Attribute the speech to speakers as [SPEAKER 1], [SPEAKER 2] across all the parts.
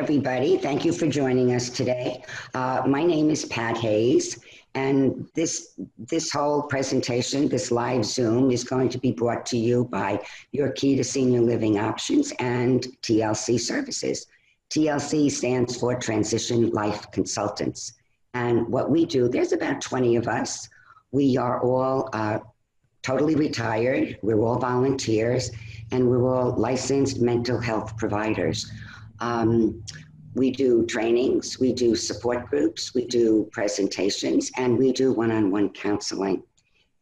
[SPEAKER 1] everybody. Thank you for joining us today. My name is Pat Hayes, and this whole presentation, this live Zoom, is going to be brought to you by Your Key to Senior Living Options and TLC Services. TLC stands for Transition Life Consultants. And what we do, there's about 20 of us. We are all totally retired. We're all volunteers, and we're all licensed mental health providers. We do trainings, we do support groups, we do presentations, and we do one-on-one counseling.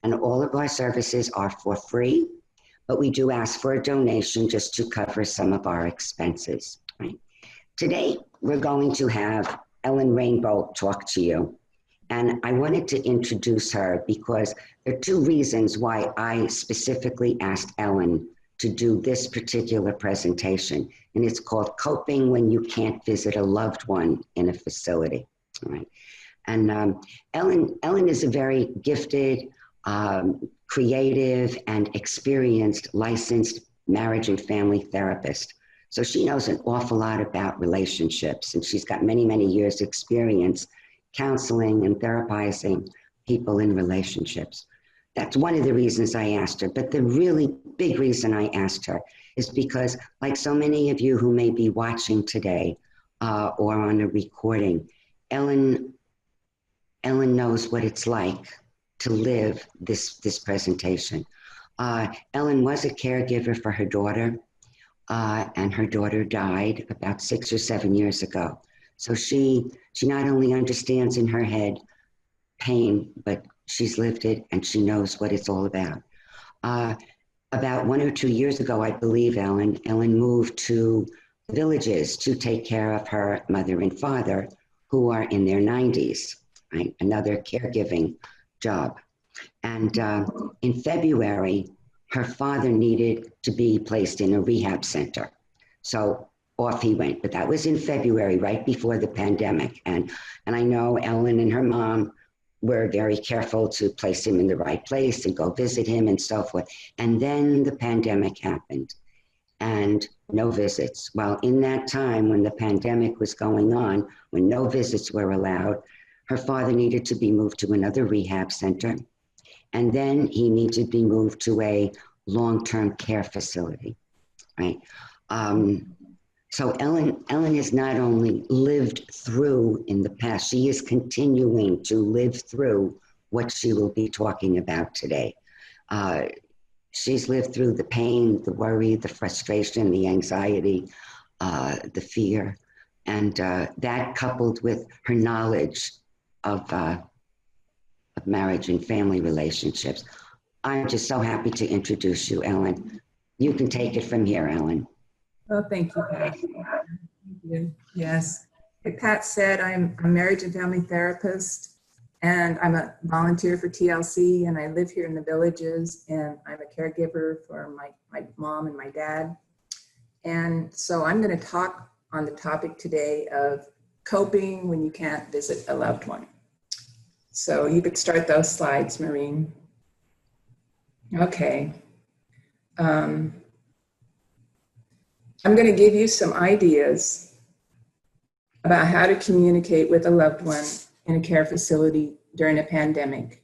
[SPEAKER 1] And all of our services are for free, but we do ask for a donation just to cover some of our expenses. Right? Today, we're going to have Ellen Rainbolt talk to you. And I wanted to introduce her because there are two reasons why I specifically asked Ellen to do this particular presentation. And it's called Coping When You Can't Visit a Loved One in a Facility. All right. And Ellen is a very gifted, creative, and experienced licensed marriage and family therapist. So she knows an awful lot about relationships, and she's got many, many years experience counseling and therapizing people in relationships. That's one of the reasons I asked her. But the really big reason I asked her is because, like so many of you who may be watching today or on a recording, Ellen knows what it's like to live this presentation. Ellen was a caregiver for her daughter, and her daughter died about 6 or 7 years ago. So she not only understands in her head pain, but she's lived it and she knows what it's all about. About 1 or 2 years ago, I believe, Ellen moved to villages to take care of her mother and father who are in their 90s, right? Another caregiving job. And in February, her father needed to be placed in a rehab center. So off he went, but that was in February, right before the pandemic. And I know Ellen and her mom were very careful to place him in the right place and go visit him and so forth. And then the pandemic happened and no visits. Well, in that time when the pandemic was going on, when no visits were allowed, her father needed to be moved to another rehab center. And then he needed to be moved to a long-term care facility, right? So Ellen has not only lived through in the past, she is continuing to live through what she will be talking about today. She's lived through the pain, the worry, the frustration, the anxiety, the fear, and that coupled with her knowledge of marriage and family relationships. I'm just so happy to introduce you, Ellen. You can take it from here, Ellen.
[SPEAKER 2] Oh, thank you, Pat. Thank you. Yes. Like Pat said, I'm a marriage and family therapist, and I'm a volunteer for TLC, and I live here in the villages, and I'm a caregiver for my mom and my dad. And so I'm going to talk on the topic today of coping when you can't visit a loved one. So you could start those slides, Maureen. Okay. I'm going to give you some ideas about how to communicate with a loved one in a care facility during a pandemic.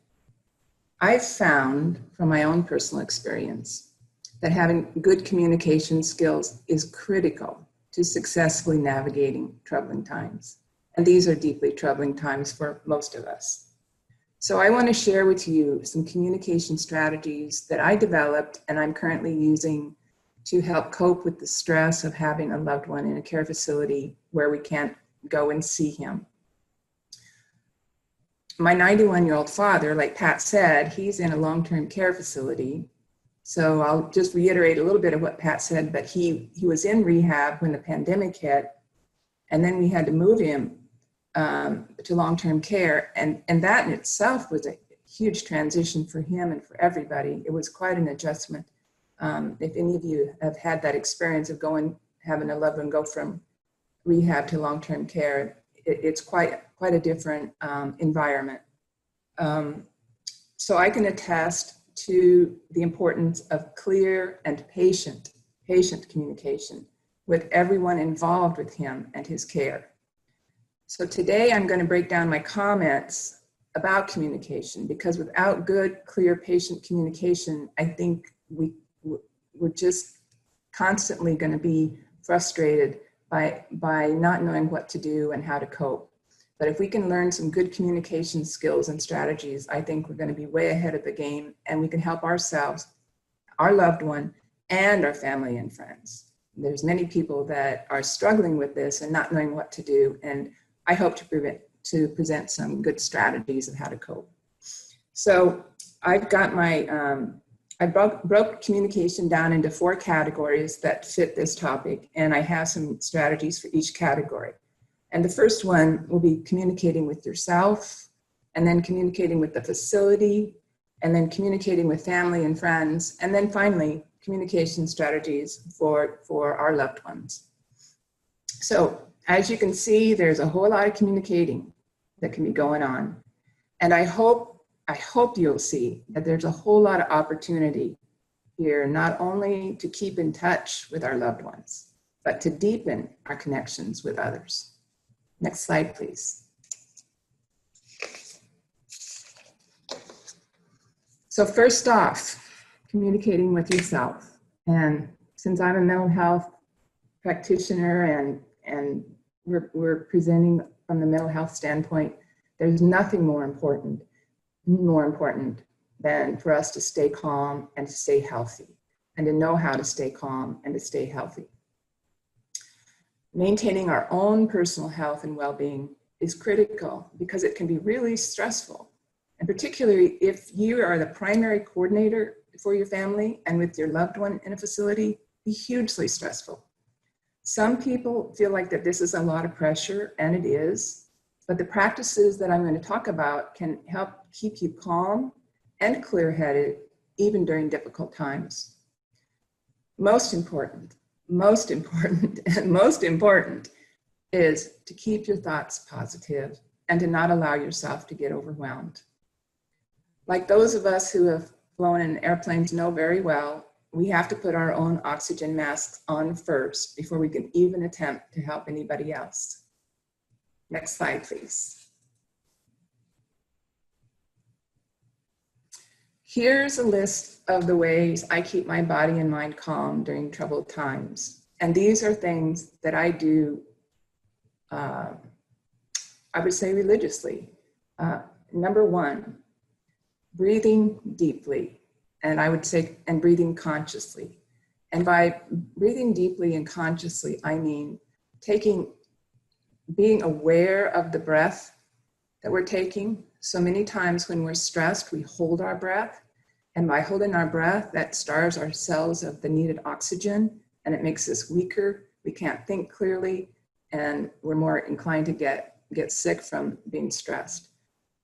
[SPEAKER 2] I've found from my own personal experience that having good communication skills is critical to successfully navigating troubling times. And these are deeply troubling times for most of us. So I want to share with you some communication strategies that I developed and I'm currently using to help cope with the stress of having a loved one in a care facility where we can't go and see him. My 91-year-old father, like Pat said, he's in a long-term care facility. So I'll just reiterate a little bit of what Pat said, but he was in rehab when the pandemic hit, and then we had to move him to long-term care. And that in itself was a huge transition for him and for everybody. It was quite an adjustment. If any of you have had that experience of having a loved one go from rehab to long-term care, it's quite a different environment. So I can attest to the importance of clear and patient communication. with everyone involved with him and his care. So today I'm going to break down my comments about communication, because without good, clear patient communication, I think we're just constantly going to be frustrated by not knowing what to do and how to cope. But if we can learn some good communication skills and strategies, I think we're going to be way ahead of the game, and we can help ourselves, our loved one, and our family and friends. There's many people that are struggling with this and not knowing what to do, and I hope to present some good strategies of how to cope. So I've got I broke communication down into 4 categories that fit this topic, and I have some strategies for each category. And the first one will be communicating with yourself, and then communicating with the facility, and then communicating with family and friends, and then finally, communication strategies for our loved ones. So as you can see, there's a whole lot of communicating that can be going on. And I hope you'll see that there's a whole lot of opportunity here, not only to keep in touch with our loved ones, but to deepen our connections with others. Next slide, please. So first off, communicating with yourself. And since I'm a mental health practitioner and we're presenting from the mental health standpoint, there's nothing more important than for us to stay calm and to stay healthy, and to know how to stay calm and to stay healthy. Maintaining our own personal health and well-being is critical, because it can be really stressful. And particularly if you are the primary coordinator for your family and with your loved one in a facility, be hugely stressful. Some people feel like that this is a lot of pressure, and it is, but the practices that I'm going to talk about can help keep you calm and clear-headed even during difficult times. Most important is to keep your thoughts positive and to not allow yourself to get overwhelmed. Like those of us who have flown in airplanes know very well, we have to put our own oxygen masks on first before we can even attempt to help anybody else. Next slide, please. Here's a list of the ways I keep my body and mind calm during troubled times. And these are things that I do, I would say religiously. Number 1, breathing deeply. And I would say, and breathing consciously. And by breathing deeply and consciously, I mean being aware of the breath that we're taking. So many times when we're stressed, we hold our breath. And by holding our breath, that starves our cells of the needed oxygen, and it makes us weaker. We can't think clearly, and we're more inclined to get sick from being stressed.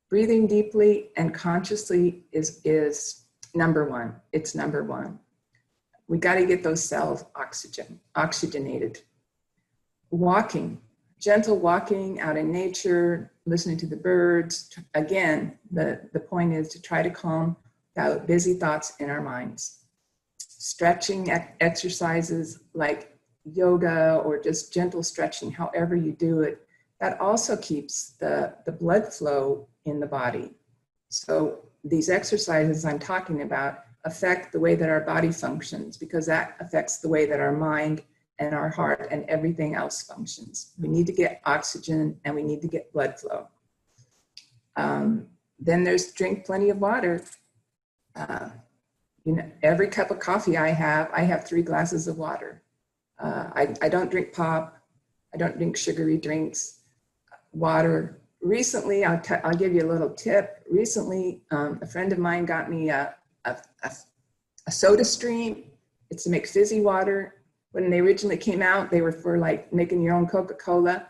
[SPEAKER 2] Breathing deeply and consciously is number 1. It's number 1. We got to get those cells oxygenated. Walking, gentle walking out in nature, listening to the birds. Again, the point is to try to calm the busy thoughts in our minds. Stretching exercises like yoga or just gentle stretching, however you do it, that also keeps the blood flow in the body. So these exercises I'm talking about affect the way that our body functions, because that affects the way that our mind and our heart and everything else functions. We need to get oxygen and we need to get blood flow. Then there's drink plenty of water. Every cup of coffee I have 3 glasses of water. I don't drink pop. I don't drink sugary drinks. Water. Recently, I'll give you a little tip. Recently, a friend of mine got me a soda stream. It's to make fizzy water. When they originally came out, they were for like making your own Coca-Cola.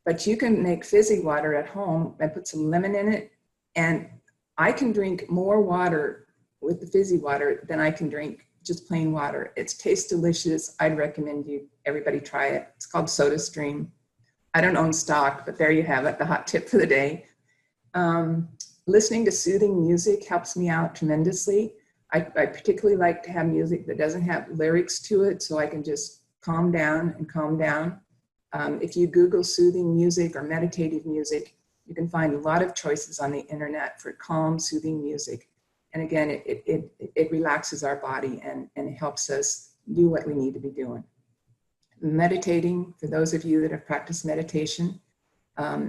[SPEAKER 2] But you can make fizzy water at home and put some lemon in it. And I can drink more water with the fizzy water than I can drink just plain water. It tastes delicious. I'd recommend everybody try it. It's called Soda Stream. I don't own stock, but there you have it, the hot tip for the day. Listening to soothing music helps me out tremendously. I particularly like to have music that doesn't have lyrics to it, so I can just calm down and calm down. If you Google soothing music or meditative music, you can find a lot of choices on the internet for calm, soothing music. And again, it relaxes our body and it helps us do what we need to be doing. Meditating, for those of you that have practiced meditation,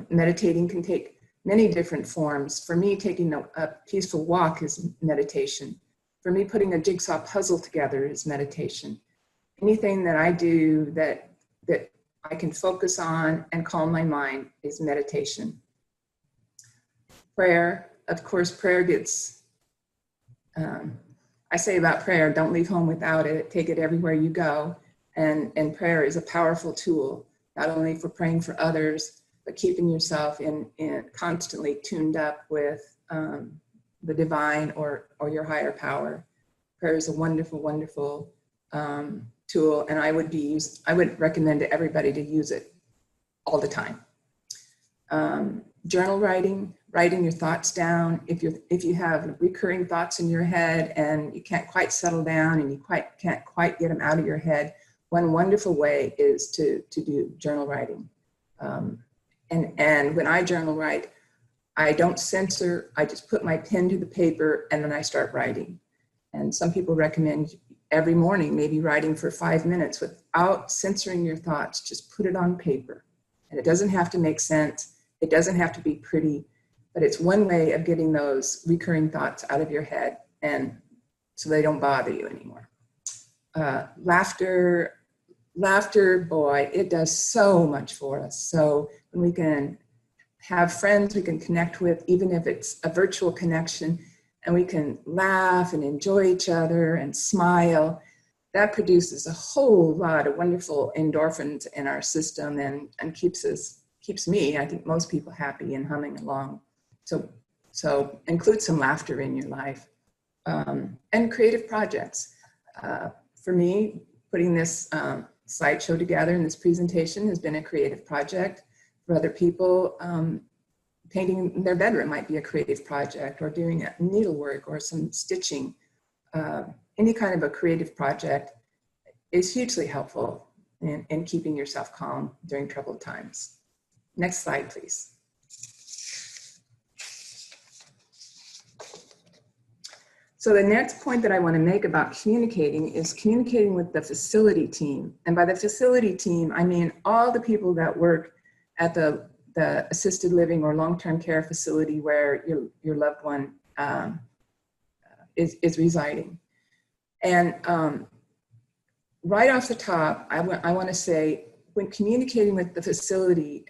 [SPEAKER 2] meditating can take many different forms. For me, taking a peaceful walk is meditation. For me, putting a jigsaw puzzle together is meditation. Anything that I do that I can focus on and calm my mind is meditation. Prayer, of course, prayer gets, I say about prayer, don't leave home without it, take it everywhere you go. And prayer is a powerful tool, not only for praying for others, but keeping yourself in constantly tuned up with the divine or your higher power. Prayer is a wonderful, wonderful tool, and I would recommend to everybody to use it all the time. Journal writing your thoughts down. If you have recurring thoughts in your head and you can't quite settle down and you can't quite get them out of your head, one wonderful way is to do journal writing. And when I journal write, I don't censor, I just put my pen to the paper and then I start writing. And some people recommend every morning, maybe writing for 5 minutes without censoring your thoughts, just put it on paper. And it doesn't have to make sense. It doesn't have to be pretty, but it's one way of getting those recurring thoughts out of your head and so they don't bother you anymore. Laughter, boy, it does so much for us. So when we can have friends we can connect with, even if it's a virtual connection, and we can laugh and enjoy each other and smile, that produces a whole lot of wonderful endorphins in our system and keeps me, I think most people, happy and humming along. So include some laughter in your life. And creative projects. For me, putting this slideshow together and this presentation has been a creative project. For other people, painting their bedroom might be a creative project, or doing needlework or some stitching. Any kind of a creative project is hugely helpful in keeping yourself calm during troubled times. Next slide, please. So the next point that I want to make about communicating is communicating with the facility team. And by the facility team, I mean all the people that work at the assisted living or long-term care facility where your loved one is residing. And right off the top, I want to say, when communicating with the facility,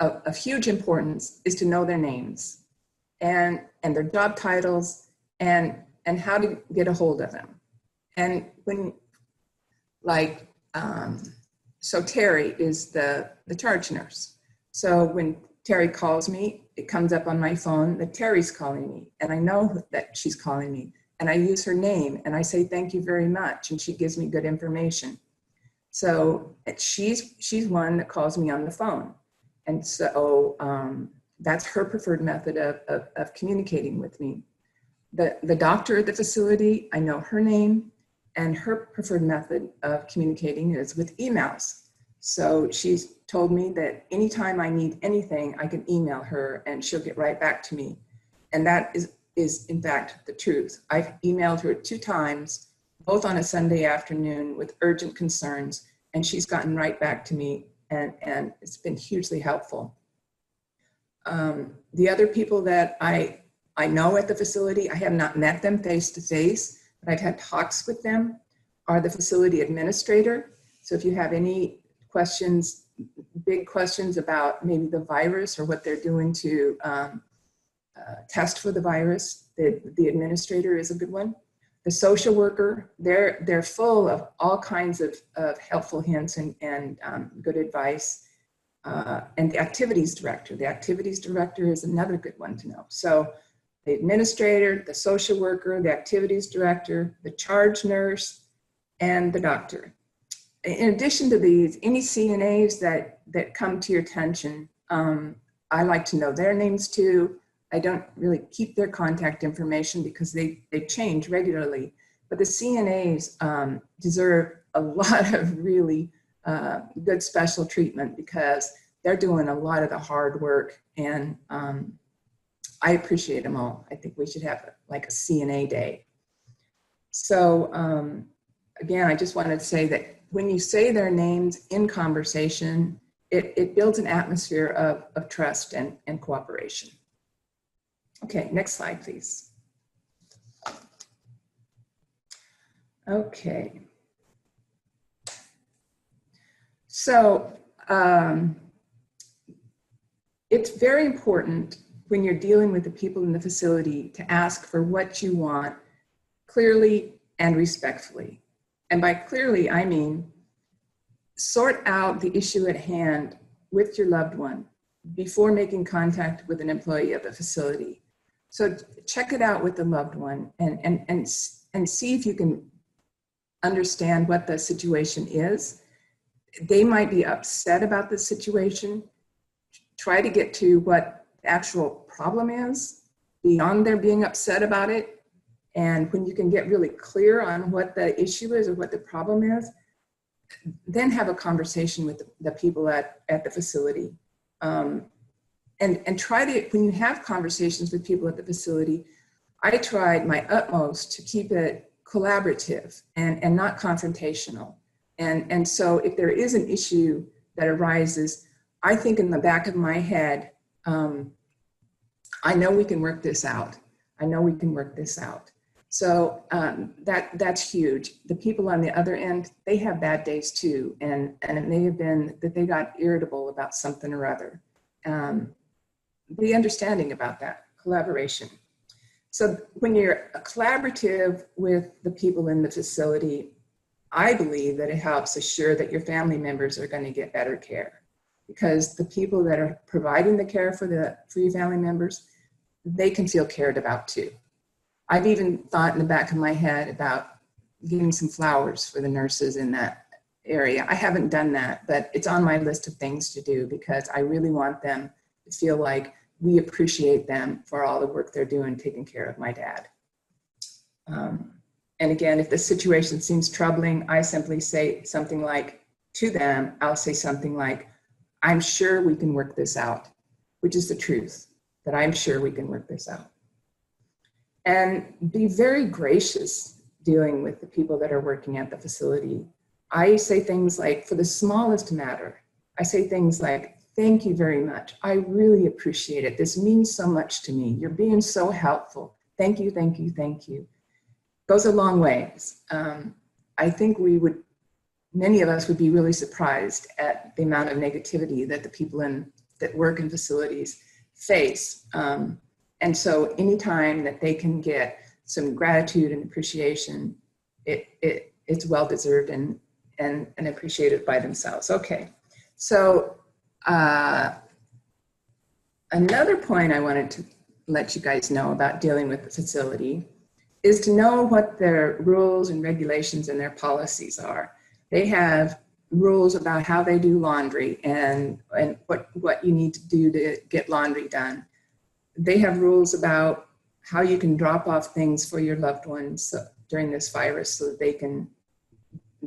[SPEAKER 2] of huge importance is to know their names and their job titles and how to get a hold of them. And when, like, so Terry is the charge nurse. So when Terry calls me, it comes up on my phone that Terry's calling me, and I know that she's calling me, and I use her name and I say, thank you very much. And she gives me good information. So she's one that calls me on the phone. And so that's her preferred method of communicating with me. The doctor at the facility, I know her name, and her preferred method of communicating is with emails. So she's told me that anytime I need anything, I can email her and she'll get right back to me. And that is in fact the truth. I've emailed her 2 times, both on a Sunday afternoon with urgent concerns, and she's gotten right back to me, and it's been hugely helpful. The other people that I know at the facility, I have not met them face to face, but I've had talks with them, are the facility administrator. So if you have any questions, big questions about maybe the virus or what they're doing to test for the virus, the administrator is a good one. The social worker, they're full of all kinds of helpful hints and good advice. And the activities director. The activities director is another good one to know. So the administrator, the social worker, the activities director, the charge nurse, and the doctor. In addition to these, any CNAs that come to your attention, I like to know their names too. I don't really keep their contact information because they change regularly. But the CNAs deserve a lot of really good special treatment because they're doing a lot of the hard work, and I appreciate them all. I think we should have like a CNA day. So again, I just wanted to say that when you say their names in conversation, it builds an atmosphere of trust and cooperation. Okay, next slide, please. Okay. So it's very important when you're dealing with the people in the facility to ask for what you want clearly and respectfully. And by clearly, I mean sort out the issue at hand with your loved one before making contact with an employee of the facility. So check it out with the loved one and see if you can understand what the situation is. They might be upset about the situation. Try to get to what the actual problem is beyond their being upset about it. And when you can get really clear on what the issue is or what the problem is, then have a conversation with the people at the facility. And try to, when you have conversations with people at the facility, I tried my utmost to keep it collaborative and not confrontational. And so if there is an issue that arises, I think in the back of my head, I know we can work this out. I know we can work this out. So that's huge. The people on the other end, they have bad days too. And it may have been that they got irritable about something or other. Be understanding about that, collaboration. So when you're collaborative with the people in the facility, I believe that it helps assure that your family members are going to get better care, because the people that are providing the care for your family members, they can feel cared about too. I've even thought in the back of my head about getting some flowers for the nurses in that area. I haven't done that, but it's on my list of things to do because I really want them to feel like we appreciate them for all the work they're doing taking care of my dad. And again, if the situation seems troubling, I simply say something like, to them, I'll say something like, I'm sure we can work this out, which is the truth, that I'm sure we can work this out. And be very gracious dealing with the people that are working at the facility. I say things like, for the smallest matter, I say things like, thank you very much. I really appreciate it. This means so much to me. You're being so helpful. Thank you, thank you, thank you. Goes a long ways. I think many of us would be really surprised at the amount of negativity that the people that work in facilities face. And so anytime that they can get some gratitude and appreciation, it's well-deserved and appreciated by themselves. Okay, so another point I wanted to let you guys know about dealing with the facility is to know what their rules and regulations and their policies are. They have rules about how they do laundry and what you need to do to get laundry done. They have rules about how you can drop off things for your loved ones during this virus so that they can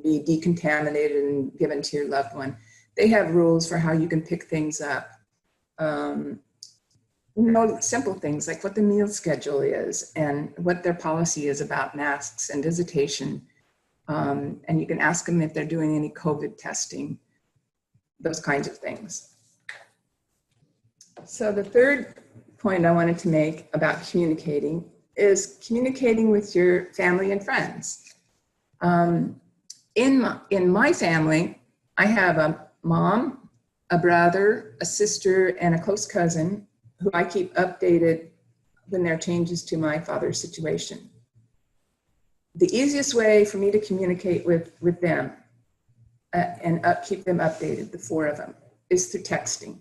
[SPEAKER 2] be decontaminated and given to your loved one. They have rules for how you can pick things up. Simple things like what the meal schedule is and what their policy is about masks and visitation. And you can ask them if they're doing any COVID testing, those kinds of things. So the third point I wanted to make about communicating is communicating with your family and friends. In my family, I have a mom, a brother, a sister, and a close cousin who I keep updated when there are changes to my father's situation. The easiest way for me to communicate with them and keep them updated, the four of them, is through texting.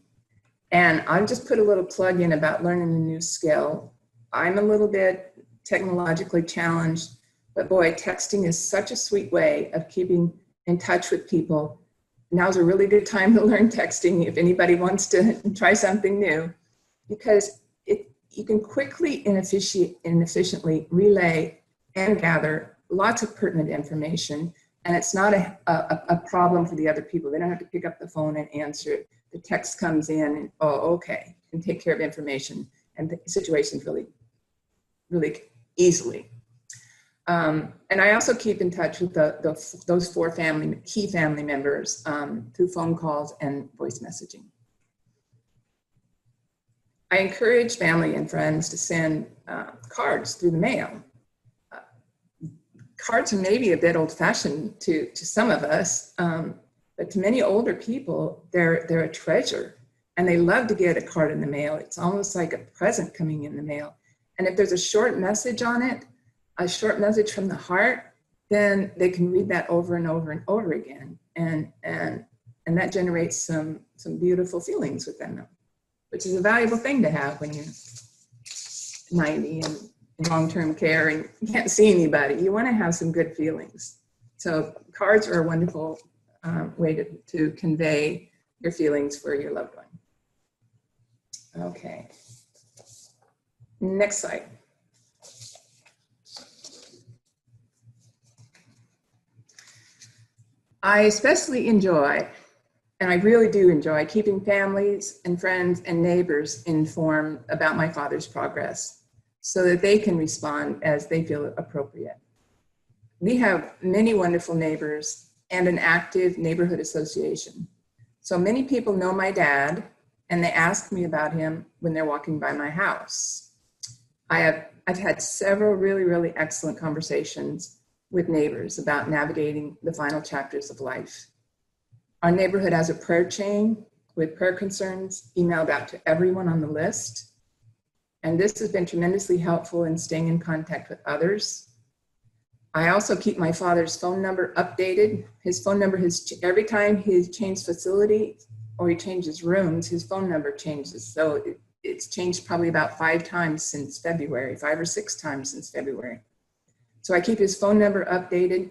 [SPEAKER 2] And I'll just put a little plug in about learning a new skill. I'm a little bit technologically challenged, but boy, texting is such a sweet way of keeping in touch with people. Now's a really good time to learn texting if anybody wants to try something new, because you can quickly and efficiently relay and gather lots of pertinent information And it's not a problem for the other people. They don't have to pick up the phone and answer it. The text comes in and, oh, okay, and take care of information and the situations really easily. And I also keep in touch with those four key family members through phone calls and voice messaging. I encourage family and friends to send cards through the mail. Cards are maybe a bit old-fashioned to some of us, but to many older people, they're a treasure, and they love to get a card in the mail. It's almost like a present coming in the mail. And if there's a short message on it, a short message from the heart, then they can read that over and over and over again, and that generates some beautiful feelings within them, which is a valuable thing to have when you're 90 and in long-term care and you can't see anybody. You want to have some good feelings. So cards are a wonderful way to convey your feelings for your loved one. Okay. Next slide. I especially enjoy, and I really do enjoy, keeping families and friends and neighbors informed about my father's progress, so that they can respond as they feel appropriate. We have many wonderful neighbors and an active neighborhood association. So many people know my dad, and they ask me about him when they're walking by my house. I've had several really excellent conversations with neighbors about navigating the final chapters of life. Our neighborhood has a prayer chain with prayer concerns emailed out to everyone on the list. And this has been tremendously helpful in staying in contact with others. I also keep my father's phone number updated. His phone number every time he changed facility or he changes rooms, his phone number changes. So it's changed probably about 5 times since February, 5 or 6 times since February. So I keep his phone number updated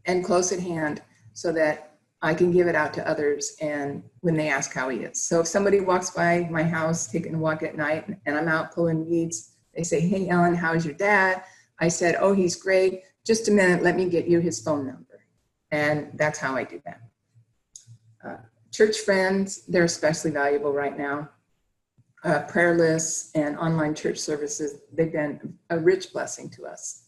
[SPEAKER 2] and close at hand so that I can give it out to others and when they ask how he is. So if somebody walks by my house taking a walk at night and I'm out pulling weeds, they say, "Hey, Ellen, how's your dad?" I said, "Oh, he's great. Just a minute, let me get you his phone number." And that's how I do that. Church friends, they're especially valuable right now. Prayer lists and online church services, they've been a rich blessing to us.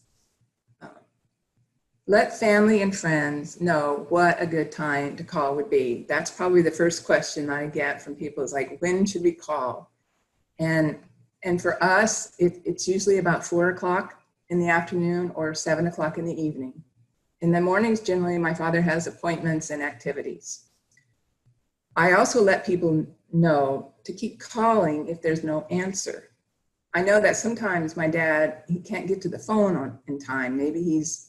[SPEAKER 2] Let family and friends know what a good time to call would be. That's probably the first question I get from people is like, when should we call? And for us, it's usually about 4 o'clock in the afternoon or 7 o'clock in the evening. In the mornings, generally, my father has appointments and activities. I also let people know to keep calling if there's no answer. I know that sometimes my dad, he can't get to the phone in time. Maybe he's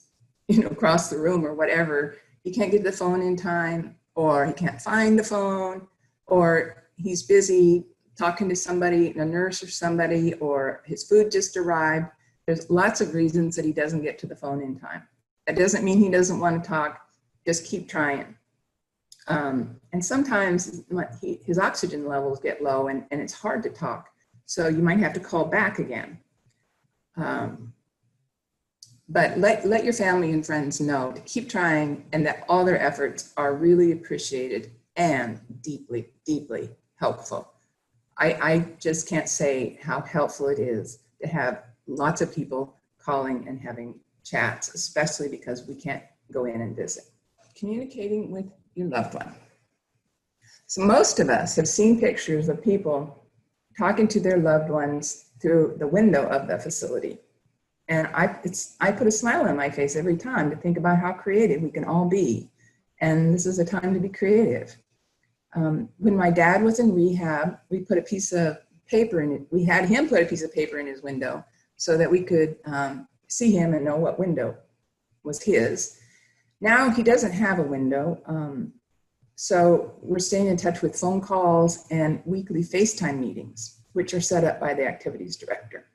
[SPEAKER 2] across the room or whatever. He can't get the phone in time, or he can't find the phone, or he's busy talking to somebody, a nurse or somebody, or his food just arrived. There's lots of reasons that he doesn't get to the phone in time. That doesn't mean he doesn't want to talk. Just keep trying. And sometimes his oxygen levels get low and it's hard to talk. So you might have to call back again. But let your family and friends know to keep trying and that all their efforts are really appreciated and deeply helpful. I just can't say how helpful it is to have lots of people calling and having chats, especially because we can't go in and visit. Communicating with your loved one. So most of us have seen pictures of people talking to their loved ones through the window of the facility. And I put a smile on my face every time to think about how creative we can all be. And this is a time to be creative. When my dad was in rehab, we put a piece of paper in it. We had him put a piece of paper in his window so that we could see him and know what window was his. Now he doesn't have a window. So we're staying in touch with phone calls and weekly FaceTime meetings, which are set up by the activities director.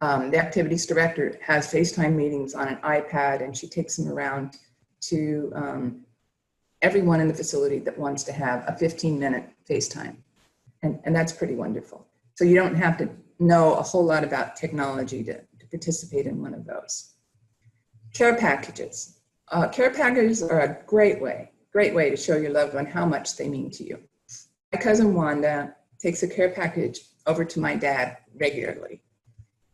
[SPEAKER 2] The activities director has FaceTime meetings on an iPad, and she takes them around to everyone in the facility that wants to have a 15-minute FaceTime. And that's pretty wonderful. So you don't have to know a whole lot about technology to participate in one of those. Care packages. Care packages are a great way to show your loved one how much they mean to you. My cousin Wanda takes a care package over to my dad regularly.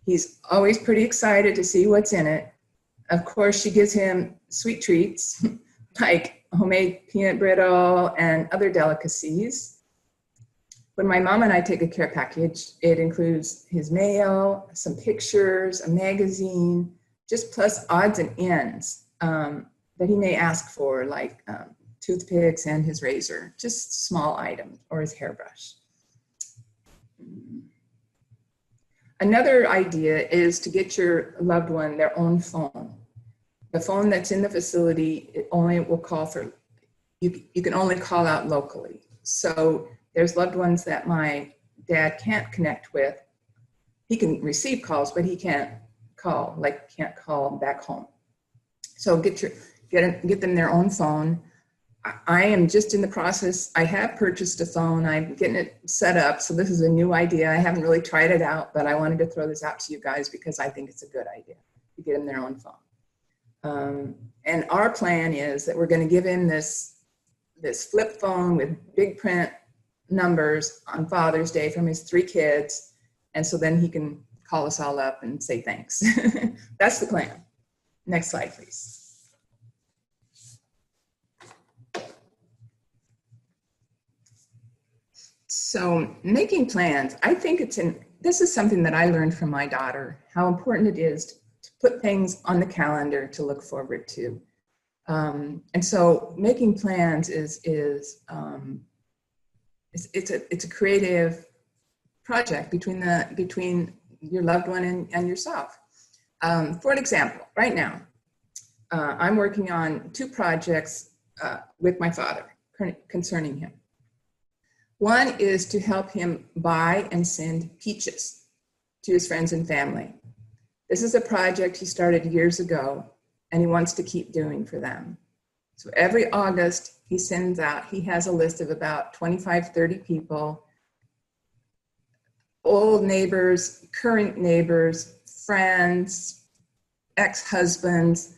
[SPEAKER 2] He's always pretty excited to see what's in it. Of course, she gives him sweet treats like homemade peanut brittle and other delicacies. When my mom and I take a care package, it includes his mail, some pictures, a magazine, just plus odds and ends that he may ask for, like toothpicks and his razor, just small items, or his hairbrush. Another idea is to get your loved one their own phone. The phone that's in the facility, it only will call for, you can only call out locally. So there's loved ones that my dad can't connect with. He can receive calls, but he can't call, like can't call back home. So get them their own phone. I am just in the process. I have purchased a phone. I'm getting it set up. So this is a new idea. I haven't really tried it out, but I wanted to throw this out to you guys because I think it's a good idea to get them their own phone. And our plan is that we're going to give him this flip phone with big print numbers on Father's Day from his 3 kids. And so then he can call us all up and say thanks. That's the plan. Next slide, please. So making plans, I think this is something that I learned from my daughter, how important it is to put things on the calendar to look forward to. And so making plans it's a creative project between your loved one and yourself. For an example, right now, I'm working on 2 projects with my father concerning him. One is to help him buy and send peaches to his friends and family. This is a project he started years ago, and he wants to keep doing for them. So every August, he has a list of about 25, 30 people, old neighbors, current neighbors, friends, ex-husbands,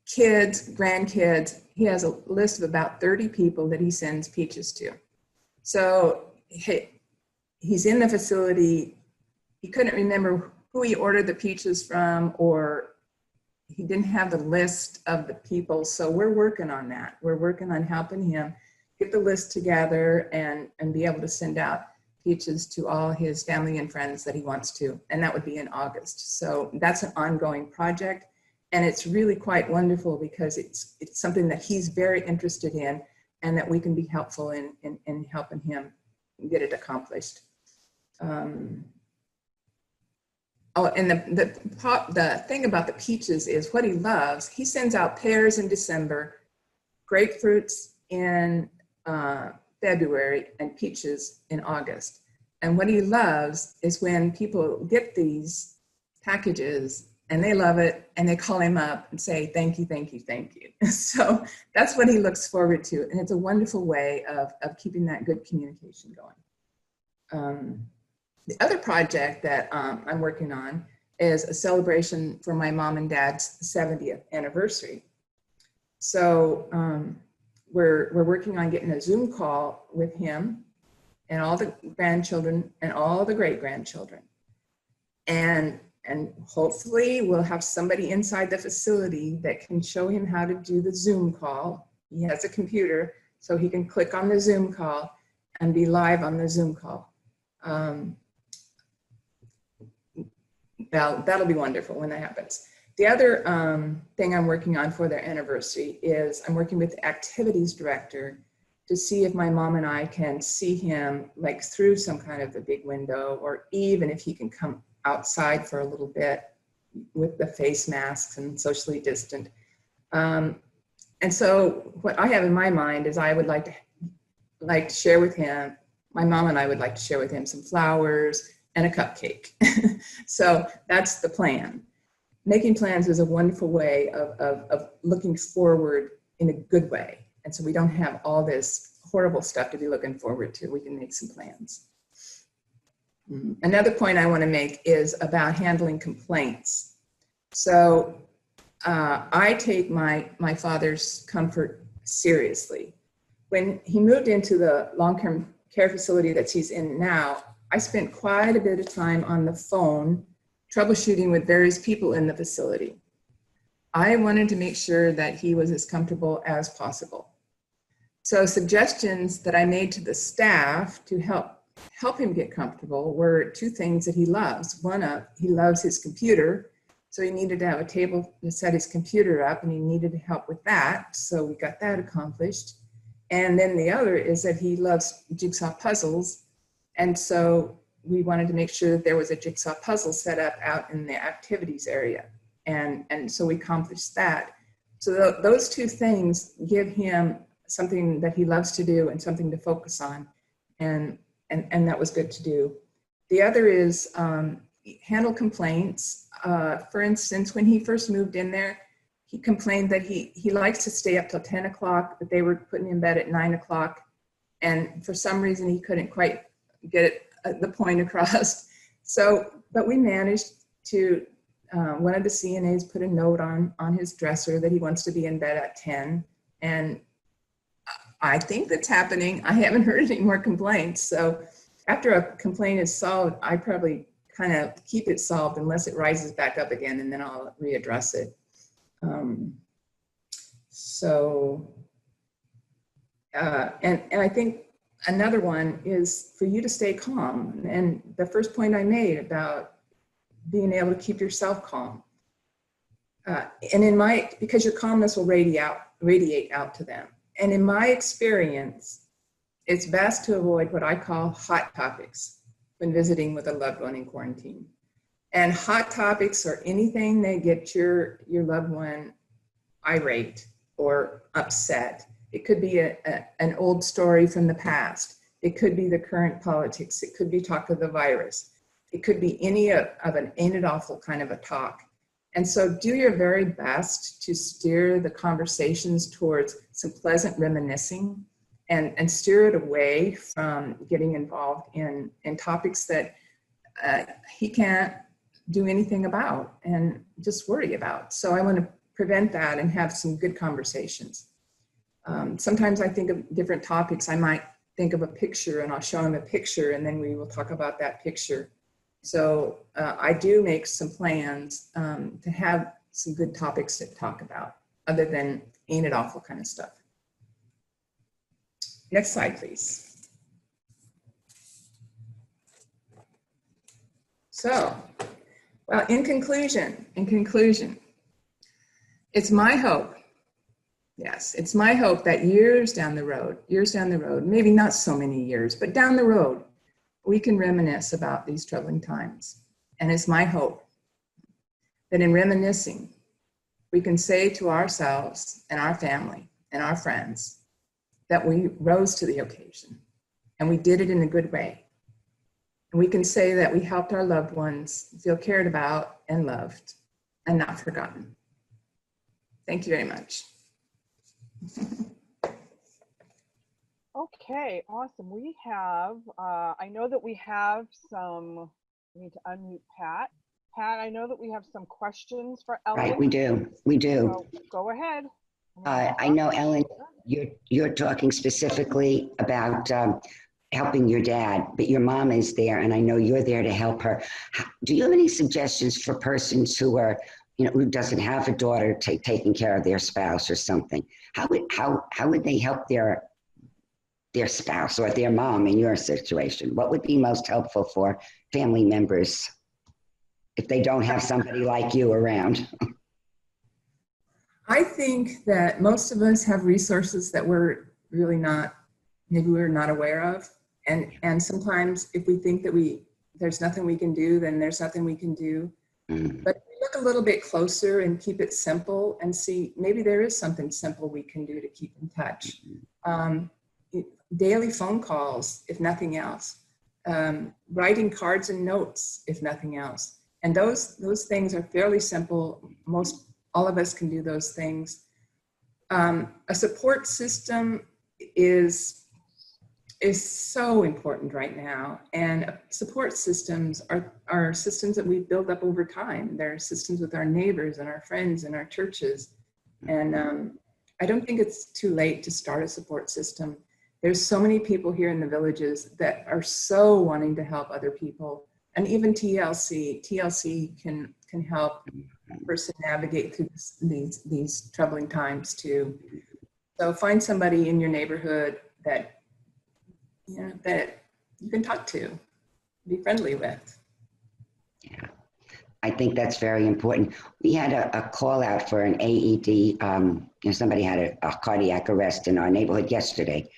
[SPEAKER 2] kids, grandkids. He has a list of about 30 people that he sends peaches to. So he's in the facility. He couldn't remember who he ordered the peaches from, or he didn't have the list of the people. So we're working on that. We're working on helping him get the list together and be able to send out peaches to all his family and friends that he wants to. And that would be in August. So that's an ongoing project. And it's really quite wonderful because it's something that he's very interested in, and that we can be helpful in helping him get it accomplished. And the thing about the peaches is what he loves. He sends out pears in December, grapefruits in February, and peaches in August. And what he loves is when people get these packages and they love it, and they call him up and say, thank you, thank you, thank you. So that's what he looks forward to. And it's a wonderful way of keeping that good communication going. The other project that I'm working on is a celebration for my mom and dad's 70th anniversary. So we're working on getting a Zoom call with him and all the grandchildren and all the great-grandchildren. And hopefully we'll have somebody inside the facility that can show him how to do the Zoom call. He has a computer, so he can click on the Zoom call and be live on the Zoom call. That'll be wonderful when that happens. The other thing I'm working on for their anniversary is I'm working with the activities director to see if my mom and I can see him like through some kind of a big window, or even if he can come outside for a little bit with the face masks and socially distant. And so what I have in my mind is I would like to share with him, my mom and I would like to share with him some flowers and a cupcake. So that's the plan. Making plans is a wonderful way of looking forward in a good way. And so we don't have all this horrible stuff to be looking forward to. We can make some plans. Another point I want to make is about handling complaints. So I take my father's comfort seriously. When he moved into the long-term care facility that he's in now, I spent quite a bit of time on the phone troubleshooting with various people in the facility. I wanted to make sure that he was as comfortable as possible. So suggestions that I made to the staff to help him get comfortable were two things that he loves. One, he loves his computer, so he needed to have a table to set his computer up, and he needed help with that, so we got that accomplished. And then the other is that he loves jigsaw puzzles, and so we wanted to make sure that there was a jigsaw puzzle set up out in the activities area, and so we accomplished that. So those two things give him something that he loves to do and something to focus on, and that was good to do. The other is handle complaints. For instance, when he first moved in there, he complained that he likes to stay up till 10 o'clock, but they were putting him in bed at 9 o'clock. And for some reason, he couldn't quite get the point across. So, but we managed to, one of the CNAs put a note on his dresser that he wants to be in bed at 10. And I think that's happening. I haven't heard any more complaints. So after a complaint is solved, I probably kind of keep it solved unless it rises back up again, and then I'll readdress it. And I think another one is for you to stay calm. And the first point I made about being able to keep yourself calm. And because your calmness will radiate out to them. And in my experience, it's best to avoid what I call hot topics when visiting with a loved one in quarantine. And hot topics are anything that get your loved one irate or upset. It could be an old story from the past. It could be the current politics. It could be talk of the virus. It could be any of an ain't it awful kind of a talk. And so do your very best to steer the conversations towards some pleasant reminiscing and steer it away from getting involved in topics that he can't do anything about and just worry about. So I want to prevent that and have some good conversations. Sometimes I think of different topics. I might think of a picture and I'll show him a picture and then we will talk about that picture. So I do make some plans to have some good topics to talk about other than ain't it awful kind of stuff. Next slide, please. So, well, in conclusion, it's my hope, yes, it's my hope that years down the road, maybe not so many years, but down the road, we can reminisce about these troubling times. And it's my hope that in reminiscing, we can say to ourselves and our family and our friends that we rose to the occasion and we did it in a good way. And we can say that we helped our loved ones feel cared about and loved and not forgotten. Thank you very much.
[SPEAKER 3] Okay, awesome. We have, I know that we have some, we need to unmute Pat. Pat, I know that we have some questions for Ellen.
[SPEAKER 1] Right, we do.
[SPEAKER 3] So go ahead.
[SPEAKER 1] I know, Ellen, you're talking specifically about helping your dad, but your mom is there, and I know you're there to help her. Do you have any suggestions for persons who are, who doesn't have a daughter taking care of their spouse or something? How would they help their spouse or their mom in your situation? What would be most helpful for family members if they don't have somebody like you around?
[SPEAKER 2] I think that most of us have resources that we're really not, maybe we're not aware of. And sometimes if we think that there's nothing we can do, then there's nothing we can do. But if we look a little bit closer and keep it simple and see, maybe there is something simple we can do to keep in touch. Daily phone calls, if nothing else. Writing cards and notes, if nothing else. And those things are fairly simple. All of us can do those things. A support system is is so important right now. And support systems are systems that we build up over time. They're systems with our neighbors and our friends and our churches. And I don't think it's too late to start a support system. There's so many people here in the villages that are so wanting to help other people. And even TLC can help a person navigate through these troubling times too. So find somebody in your neighborhood that that you can talk to, be friendly with.
[SPEAKER 1] Yeah, I think that's very important. We had a call out for an AED. Somebody had a cardiac arrest in our neighborhood yesterday.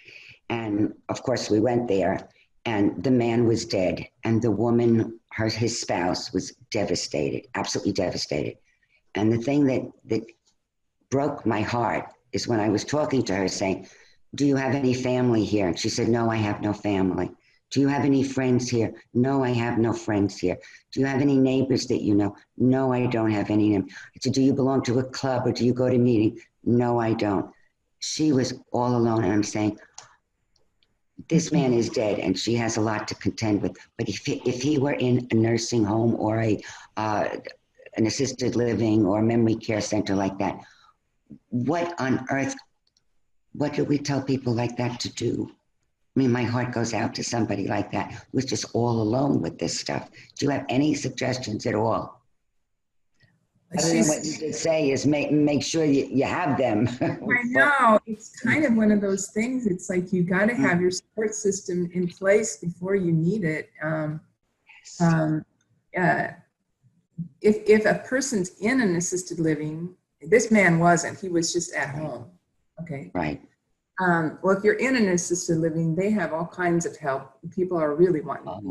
[SPEAKER 1] And of course we went there and the man was dead. And the woman, his spouse, was devastated, absolutely devastated. And the thing that broke my heart is when I was talking to her saying, do you have any family here? And she said, no, I have no family. Do you have any friends here? No, I have no friends here. Do you have any neighbors that you know? No, I don't have any. I said, do you belong to a club or do you go to meetings? No, I don't. She was all alone. And I'm saying, this man is dead and she has a lot to contend with. But if he were in a nursing home or an assisted living or memory care center like that, what on earth, what do we tell people like that to do? I mean, my heart goes out to somebody like that who's just all alone with this stuff. Do you have any suggestions at all? Other than what you did say is make sure you have them.
[SPEAKER 2] I know, it's kind of one of those things. It's like you got to have your support system in place before you need it. If a person's in an assisted living, this man wasn't, he was just at home. Okay.
[SPEAKER 1] Right.
[SPEAKER 2] Well, if you're in an assisted living, they have all kinds of help. People are really wanting to help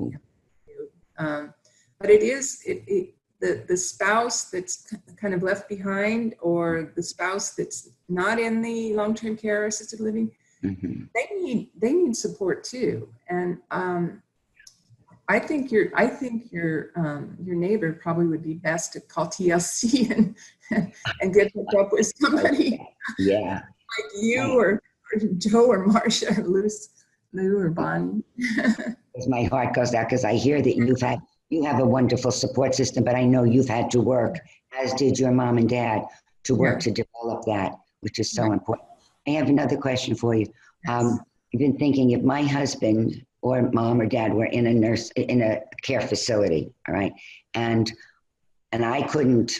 [SPEAKER 2] you. But it is the spouse that's kind of left behind, or the spouse that's not in the long-term care or assisted living, they need support too. And I think your neighbor probably would be best to call TLC and get hooked up with somebody.
[SPEAKER 1] Yeah.
[SPEAKER 2] Like you or Joe or Marcia or Lou or Bonnie.
[SPEAKER 1] My heart goes out because I hear that you have a wonderful support system, but I know you've had to work, as did your mom and dad, to work to develop that, which is so important. I have another question for you. I've been thinking, if my husband or mom or dad were in a care facility, all right, and I couldn't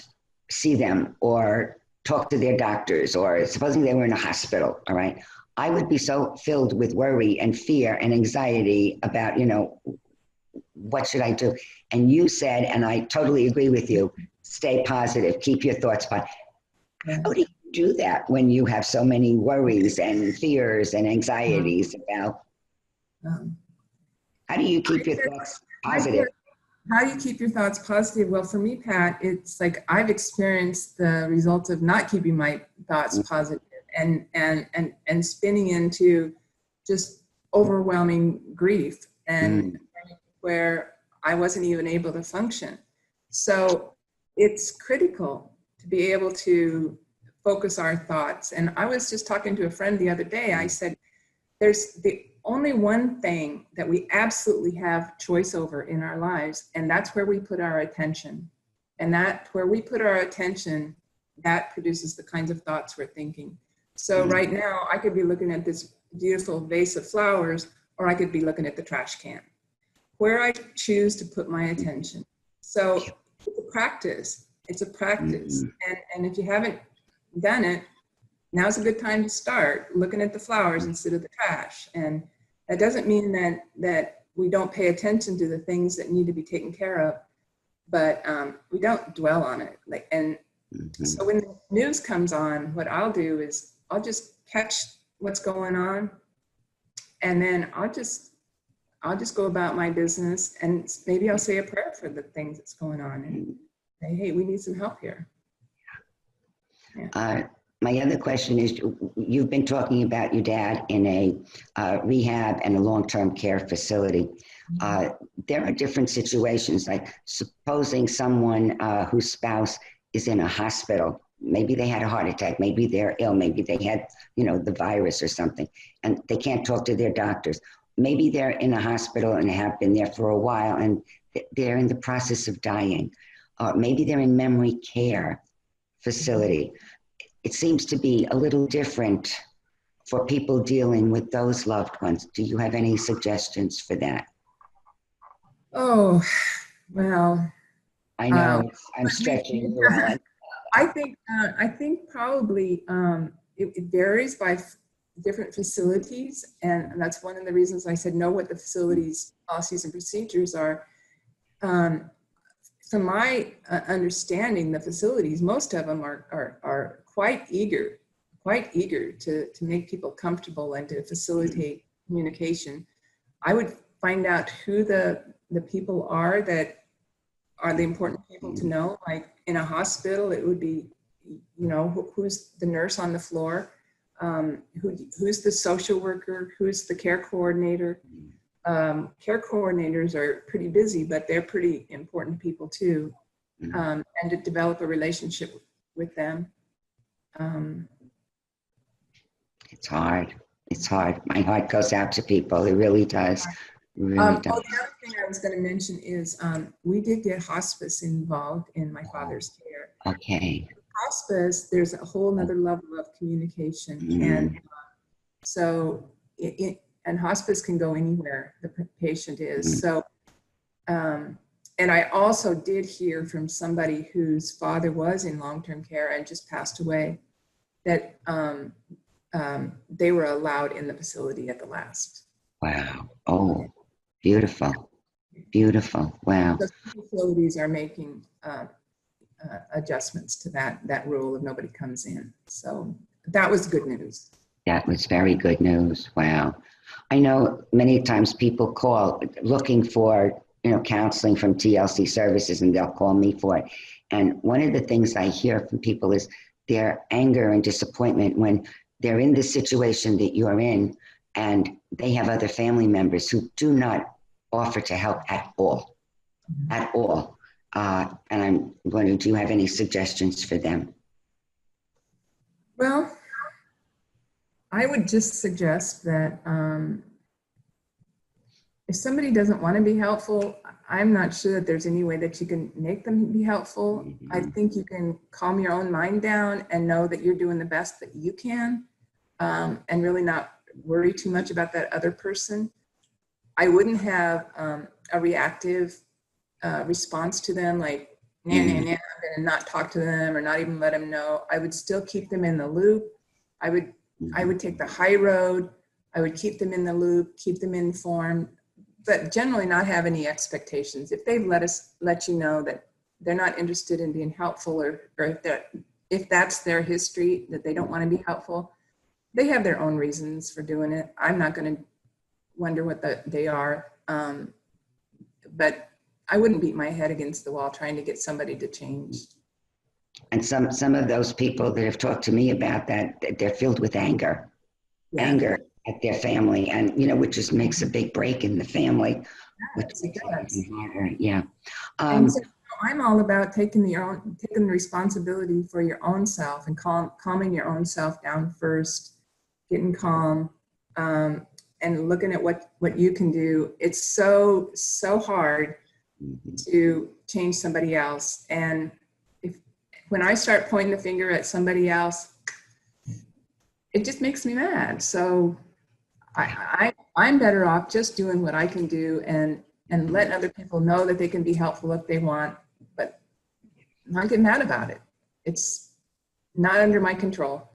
[SPEAKER 1] see them or talk to their doctors, or supposing they were in a hospital, all right, I would be so filled with worry and fear and anxiety about, what should I do? And you said, and I totally agree with you, stay positive, keep your thoughts positive. How do you do that when you have so many worries and fears and anxieties about, how do you keep your thoughts positive?
[SPEAKER 2] How do you keep your thoughts positive? Well, for me, Pat, it's like I've experienced the results of not keeping my thoughts positive and spinning into just overwhelming grief and where I wasn't even able to function. So it's critical to be able to focus our thoughts. And I was just talking to a friend the other day. I said, there's the only one thing that we absolutely have choice over in our lives, and that's where we put our attention. And that where we put our attention, that produces the kinds of thoughts we're thinking. So right now, I could be looking at this beautiful vase of flowers, or I could be looking at the trash can. Where I choose to put my attention. So it's a practice. It's a practice. And if you haven't done it, now's a good time to start looking at the flowers instead of the trash. And that doesn't mean that we don't pay attention to the things that need to be taken care of, but we don't dwell on it. So when the news comes on, what I'll do is I'll just catch what's going on, and then I'll just go about my business, and maybe I'll say a prayer for the things that's going on and say, hey, we need some help here. Yeah.
[SPEAKER 1] My other question is, you've been talking about your dad in a rehab and a long-term care facility. There are different situations, like supposing someone whose spouse is in a hospital, maybe they had a heart attack, maybe they're ill, maybe they had, the virus or something, and they can't talk to their doctors. maybe they're in a hospital and have been there for a while and they're in the process of dying. Or maybe they're in memory care facility. It seems to be a little different for people dealing with those loved ones. Do you have any suggestions for that?
[SPEAKER 2] Oh, well.
[SPEAKER 1] I know I'm stretching you, Ellen.
[SPEAKER 2] I think probably it varies by different facilities, and that's one of the reasons I said know what the facilities' policies and procedures are. From my understanding, the facilities, most of them are quite eager to make people comfortable and to facilitate communication. I would find out who the people are that are the important people to know. Like in a hospital, it would be, who's the nurse on the floor, who's the social worker, who's the care coordinator. Care coordinators are pretty busy, but they're pretty important people too, and to develop a relationship with them.
[SPEAKER 1] It's hard. It's hard. My heart goes out to people. It really does. Really does.
[SPEAKER 2] The other thing I was going to mention is we did get hospice involved in my father's care.
[SPEAKER 1] Okay.
[SPEAKER 2] Hospice, there's a whole nother level of communication, and so and hospice can go anywhere the patient is. So, and I also did hear from somebody whose father was in long-term care and just passed away that they were allowed in the facility at the last.
[SPEAKER 1] Wow. Oh, beautiful. Beautiful. Wow.
[SPEAKER 2] So facilities are making adjustments to that rule of nobody comes in. So that was good news.
[SPEAKER 1] That was very good news. Wow. I know many times people call looking for, counseling from TLC services, and they'll call me for it. And one of the things I hear from people is their anger and disappointment when they're in the situation that you're in and they have other family members who do not offer to help at all, at all. And I'm wondering, do you have any suggestions for them?
[SPEAKER 2] Well, I would just suggest that if somebody doesn't want to be helpful, I'm not sure that there's any way that you can make them be helpful. I think you can calm your own mind down and know that you're doing the best that you can, and really not worry too much about that other person. I wouldn't have a reactive response to them, like, nah, I'm going to not talk to them or not even let them know. I would still keep them in the loop. I would take the high road. I would keep them in the loop, keep them informed, but generally not have any expectations. If they've let you know that they're not interested in being helpful, or if that's their history, that they don't want to be helpful, they have their own reasons for doing it. I'm not going to wonder what they are, but I wouldn't beat my head against the wall trying to get somebody to change.
[SPEAKER 1] And some of those people that have talked to me about that, they're filled with anger, anger at their family, and which just makes a big break in the family. Yeah.
[SPEAKER 2] And so I'm all about taking the responsibility for your own self and calming your own self down first, getting calm, and looking at what you can do. It's so hard to change somebody else, and when I start pointing the finger at somebody else, it just makes me mad. So I'm better off just doing what I can do and letting other people know that they can be helpful if they want, but not get mad about it. It's not under my control.